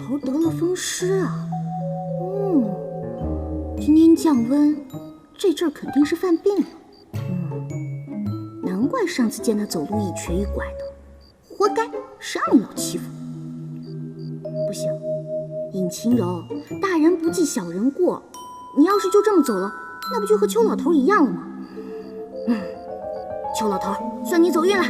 头得了风湿啊。今天降温，这阵儿肯定是犯病了。难怪上次见他走路一瘸一拐的，活该，谁让你老欺负。不行，尹晴柔，大人不计小人过，你要是就这么走了，那不就和邱老头一样了吗？邱老头，算你走运了。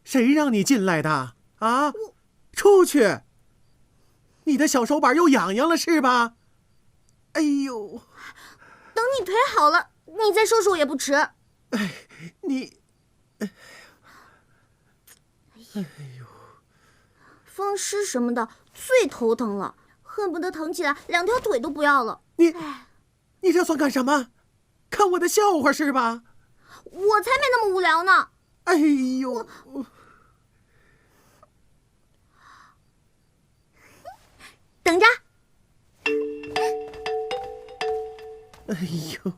谁让你进来的啊？出去！你的小手板又痒痒了是吧？哎呦！等你腿好了，你再收拾我也不迟。哎，你……哎呦！风湿什么的最头疼了，恨不得疼起来两条腿都不要了。你这算干什么？看我的笑话是吧？我才没那么无聊呢。哎呦！等着。哎呦！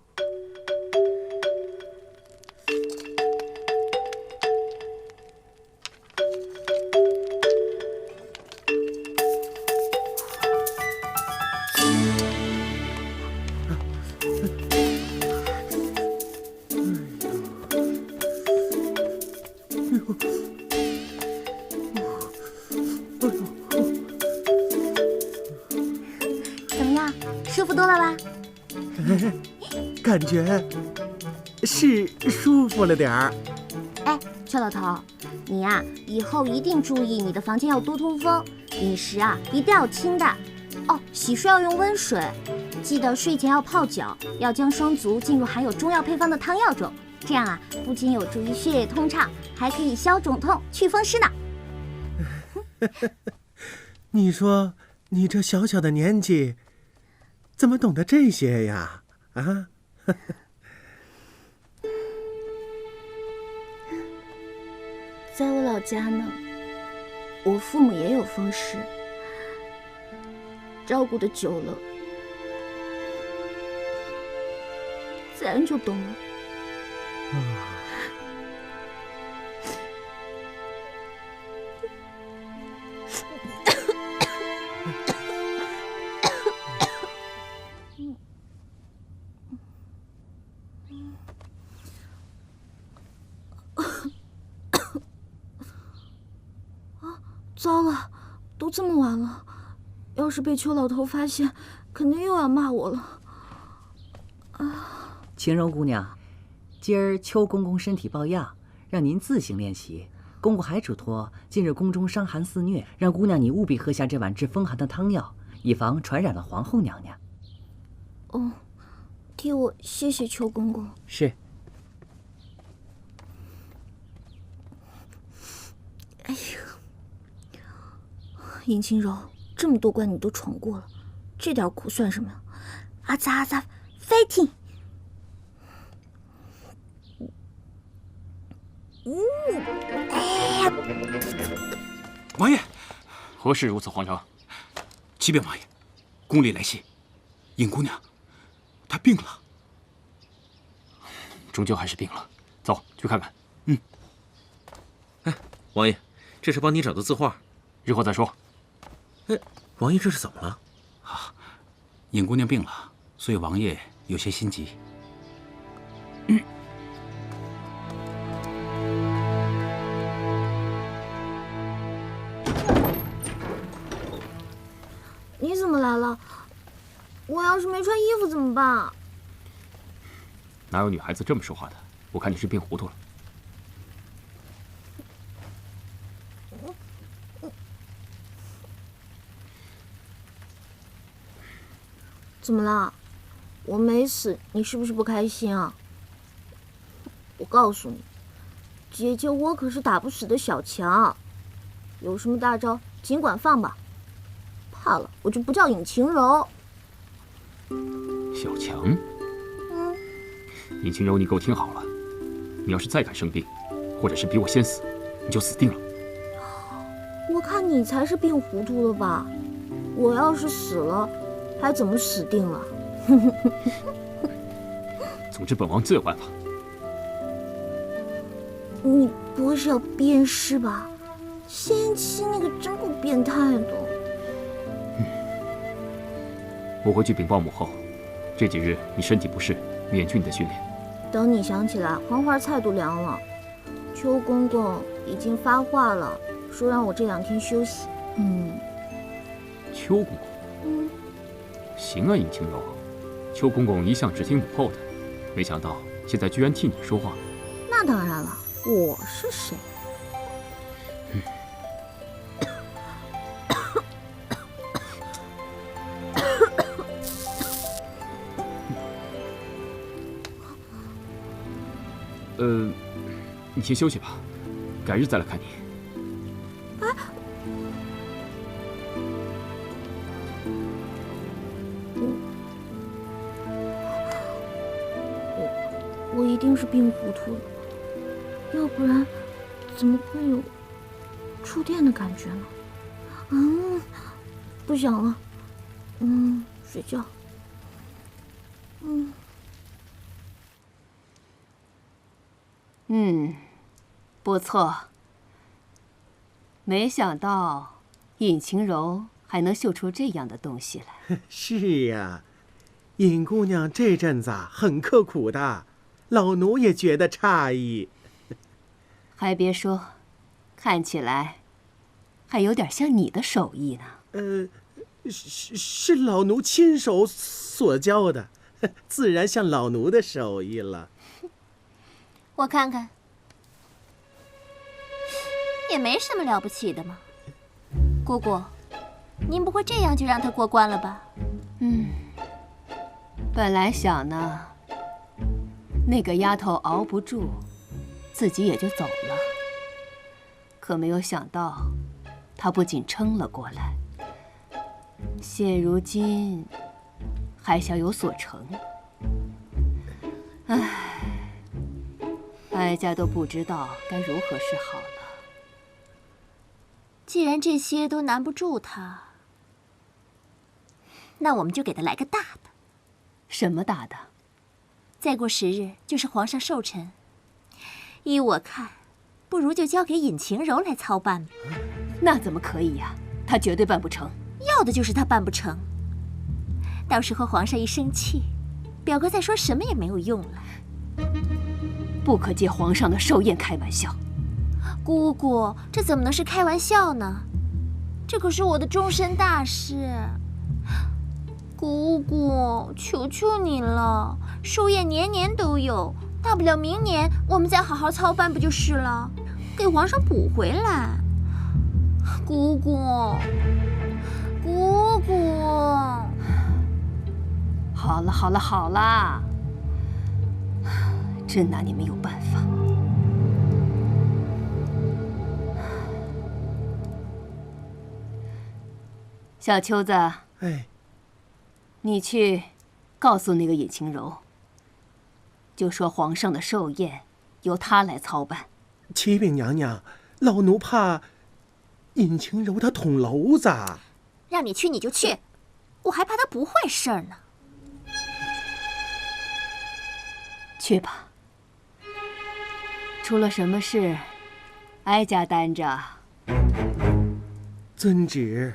怎么样，舒服多了吧？感觉是舒服了点儿。哎，邱老头，你呀，以后一定注意你的房间要多通风，饮食啊一定要清淡。哦，洗漱要用温水，记得睡前要泡脚，要将双足浸入含有中药配方的汤药中，这样啊不仅有助于血液通畅，还可以消肿痛、祛风湿呢。你说你这小小的年纪，怎么懂得这些呀？啊？在我老家呢，我父母也有风湿，照顾的久了，自然就懂了。糟了，都这么晚了，要是被邱老头发现，肯定又要骂我了。晴柔姑娘，今儿邱公公身体抱恙，让您自行练习。公公还嘱托，近日宫中伤寒肆虐，让姑娘你务必喝下这碗治风寒的汤药，以防传染了皇后娘娘。哦，替我谢谢邱公公。是。哎呀，尹晴柔，这么多关你都闯过了，这点苦算什么？阿扎阿扎 ，fighting！王爷，何事如此慌张？启禀王爷，宫里来信，尹姑娘，她病了。终究还是病了，走去看看。哎，王爷，这是帮你找的字画，日后再说。哎，王爷这是怎么了？啊，尹姑娘病了，所以王爷有些心急。你怎么来了？我要是没穿衣服怎么办？哪有女孩子这么说话的？我看你是病糊涂了。怎么了？我没死，你是不是不开心啊？我告诉你，姐姐我可是打不死的小强，有什么大招尽管放吧。怕了，我就不叫尹晴柔。小强，尹晴柔，你给我听好了，你要是再敢生病，或者是比我先死，你就死定了。我看你才是病糊涂了吧？我要是死了，还怎么死定了？总之，本王自有办法。你不会是要鞭尸吧？先期那个真够变态的。我回去禀报母后，这几日你身体不适，免去你的训练。等你想起来，黄花菜都凉了。邱公公已经发话了，说让我这2天休息。邱公公，行啊，尹清柔，邱公公一向只听母后的，没想到现在居然替你说话。那当然了，我是谁？你先休息吧，改日再来看你。我一定是病糊涂了，要不然怎么会有触电的感觉呢？不想了，睡觉。不错。没想到尹晴柔还能绣出这样的东西来。是呀，尹姑娘这阵子很刻苦的，老奴也觉得诧异。还别说，看起来还有点像你的手艺呢。是老奴亲手所教的，自然像老奴的手艺了。我看看，也没什么了不起的嘛。姑姑，您不会这样就让他过关了吧？本来想呢，那个丫头熬不住，自己也就走了。可没有想到，她不仅撑了过来，现如今还想有所成。哀家都不知道该如何是好了。既然这些都难不住他，那我们就给他来个大的。什么大的？再过10日就是皇上寿辰，依我看，不如就交给尹晴柔来操办吧。那怎么可以呀？她绝对办不成。要的就是他办不成。到时候皇上一生气，表哥再说什么也没有用了。不可借皇上的寿宴开玩笑。姑姑，这怎么能是开玩笑呢？这可是我的终身大事。姑姑，求求你了，寿宴年年都有，大不了明年我们再好好操办不就是了？给皇上补回来。姑姑，姑姑。好了好了好了，真拿你没有办法。小秋子，你去告诉那个尹晴柔，就说皇上的寿宴由她来操办。启禀娘娘，老奴怕尹晴柔她捅娄子。让你去你就去，我还怕她不会事儿呢。去吧，出了什么事，哀家担着。遵旨。